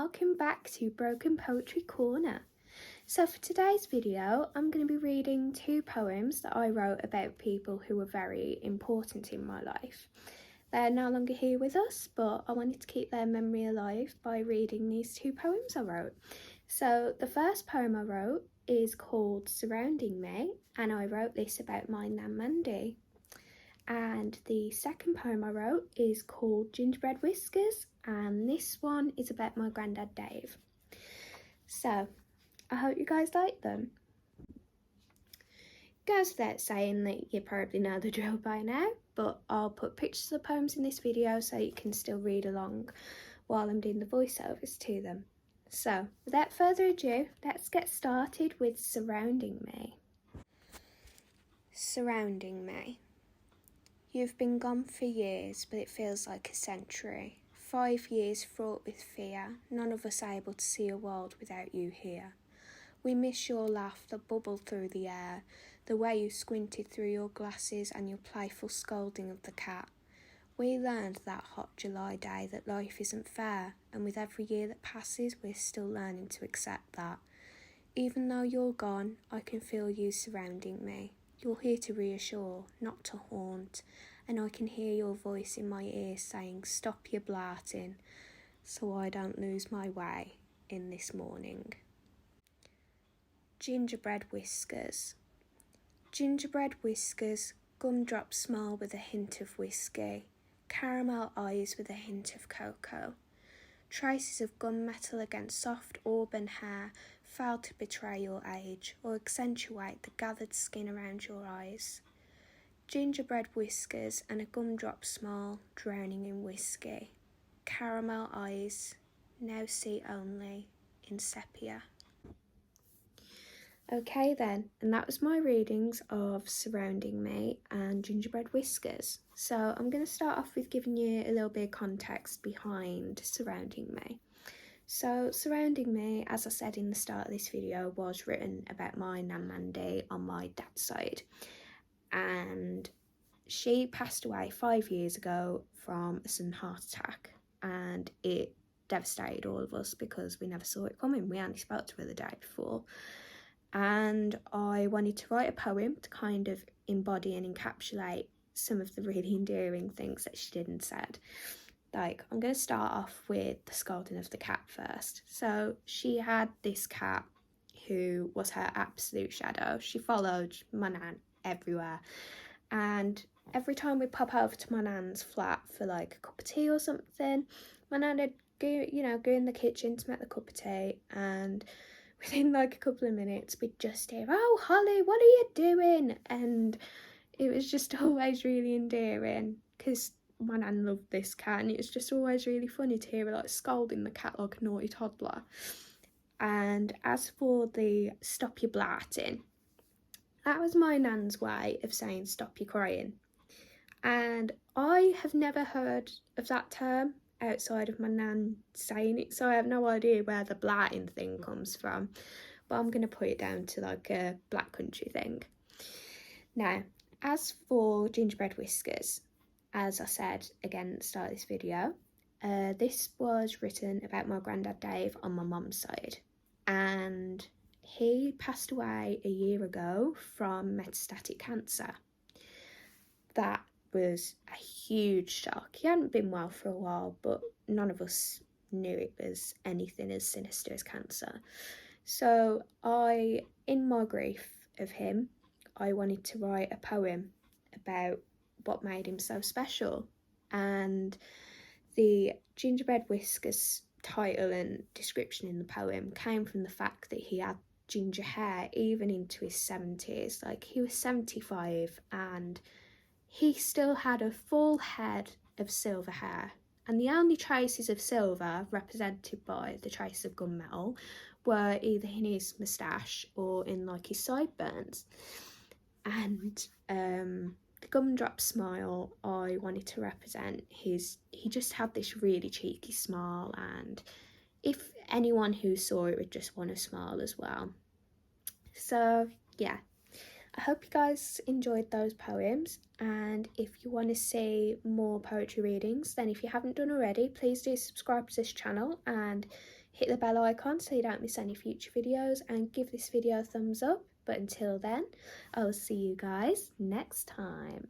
welcome back to Broken Poetry Corner. So for today's video, I'm going to be reading two poems that I wrote about people who were very important in my life. They're no longer here with us, but I wanted to keep their memory alive by reading these two poems I wrote. So the first poem I wrote is called Surrounding Me, and I wrote this about my Nan Mandy. And the second poem I wrote is called Gingerbread Whiskers, and this one is about my granddad Dave. So I hope you guys like them. Goes without saying that you probably know the drill by now, but I'll put pictures of the poems in this video so you can still read along while I'm doing the voiceovers to them. So without further ado, let's get started with Surrounding Me. Surrounding Me. You've been gone for years, but it feels like a century. 5 years fraught with fear, none of us able to see a world without you here. We miss your laugh that bubbled through the air, the way you squinted through your glasses and your playful scolding of the cat. We learned that hot July day that life isn't fair, and with every year that passes, we're still learning to accept that. Even though you're gone, I can feel you surrounding me. You're here to reassure, not to haunt, and I can hear your voice in my ear saying, "Stop your blarting," so I don't lose my way in this morning. Gingerbread Whiskers. Gingerbread whiskers, gumdrop smile with a hint of whiskey, caramel eyes with a hint of cocoa. Traces of gunmetal against soft auburn hair fail to betray your age or accentuate the gathered skin around your eyes. Gingerbread whiskers and a gumdrop smile drowning in whiskey. Caramel eyes, now see only in sepia. Okay then, and that was my readings of Surrounding Me and Gingerbread Whiskers. So I'm going to start off with giving you a little bit of context behind Surrounding Me. So Surrounding Me, as I said in the start of this video, was written about my Nan Mandy on my dad's side. And she passed away 5 years ago from a sudden heart attack, and it devastated all of us because we never saw it coming. We only spoke to her the day before. And I wanted to write a poem to kind of embody and encapsulate some of the really endearing things that she did and said. Like, I'm going to start off with the scolding of the cat first. So she had this cat who was her absolute shadow. She followed my nan everywhere, and every time we pop over to my nan's flat for like a cup of tea or something, my nan would go in the kitchen to make the cup of tea, and within like a couple of minutes we'd just hear, "Oh Holly, what are you doing?" And it was just always really endearing because my nan loved this cat, and it was just always really funny to hear her like scolding the cat like a naughty toddler. And as for the "stop your blarting," that was my nan's way of saying "stop your crying." And I have never heard of that term outside of my nan saying it, so I have no idea where the blarting thing comes from, but I'm going to put it down to like a black country thing. Now, as for Gingerbread Whiskers, as I said again at the start of this video, this was written about my granddad Dave on my mum's side, and he passed away a year ago from metastatic cancer. That was a huge shock. He hadn't been well for a while, but none of us knew it was anything as sinister as cancer. So in my grief of him, I wanted to write a poem about what made him so special. And the Gingerbread Whiskers title and description in the poem came from the fact that he had ginger hair even into his 70s. Like, he was 75 and he still had a full head of silver hair, and the only traces of silver, represented by the traces of gunmetal, were either in his moustache or in like his sideburns. And the gumdrop smile I wanted to represent he just had this really cheeky smile, and if anyone who saw it would just want to smile as well. So yeah, I hope you guys enjoyed those poems, and if you want to see more poetry readings, then if you haven't done already, please do subscribe to this channel, and hit the bell icon so you don't miss any future videos, and give this video a thumbs up. But until then, I'll see you guys next time.